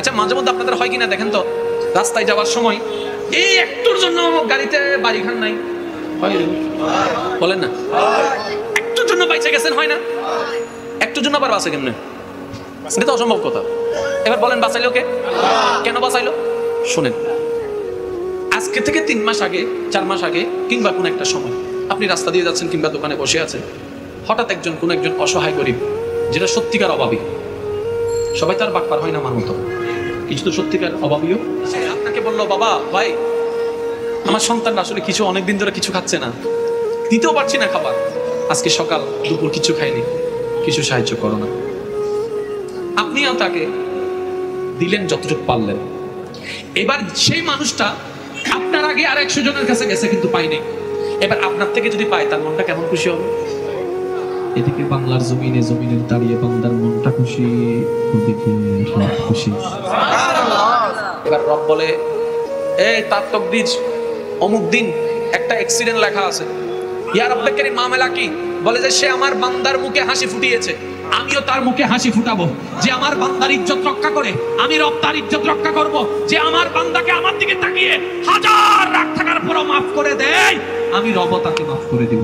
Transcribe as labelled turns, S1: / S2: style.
S1: আচ্ছা মাঝে মধ্যে আপনাদের হয় কিনা দেখেন তো, রাস্তায় যাওয়ার সময় এই একটুর জন্য গাড়িতে বাড়ি খান নাই, বলেন না? একটুর জন্য বাইচে গেছেন, হয় না? একটুর জন্য আবার বাঁচে কেমনে? এটা তো অসম্ভব কথা। এবার বলেন বাঁচাইলো কে? কেন বাঁচাইলো? শুনেন, আজকে থেকে 3 মাস আগে, 4 মাস আগে, কিংবা কোন একটা সময় আপনি রাস্তা দিয়ে যাচ্ছেন কিংবা দোকানে বসে আছেন, হঠাৎ কোন একজন অসহায় গরিব, যেটা সত্যিকার অভাবী, সবাই তার বাটপার হয় না আমার মতো, কিছু তো সত্যিকার অভাবীও, আপনাকে বললো বাবা ভাই আমার সন্তানরা আসলে কিছু অনেকদিন ধরে কিছু খাচ্ছে না, দিতেও পারছি না খাবার, আজকে সকাল দুপুর কিছু খাইনি, কিছু সাহায্য করো না। আপনিও তাকে দিলেন যতটুকু পারলেন। এবার সেই মানুষটা আপনার আগে আর 100 জনের কাছে গেছে কিন্তু পাইনি, এবার আপনার থেকে যদি পায় তার মনটা কেমন খুশি হবে? এদিকে বাংলার জমিনে জমিনের দাঁড়িয়ে বান্দার মনটা খুশি, ওদিকে রব খুশি। এবার রব বলে, এই তার তকদির অমুক দিন একটা অ্যাক্সিডেন্ট লেখা আছে, ইয়া রব্বে কারীম মামলা কি? বলে যে সে আমার বান্দার মুখে হাসি ফুটিয়েছে, আমিও তার মুখে হাসি ফুটাবো। যে আমার বান্দার ইজ্জত রক্ষা করে, আমি রব তার ইজ্জত রক্ষা করব। যে আমার বান্দাকে আমার দিকে তাকিয়ে হাজার রাগ থাকার পরও মাফ করে দেয়, আমি রব তাকে মাফ করে দিব।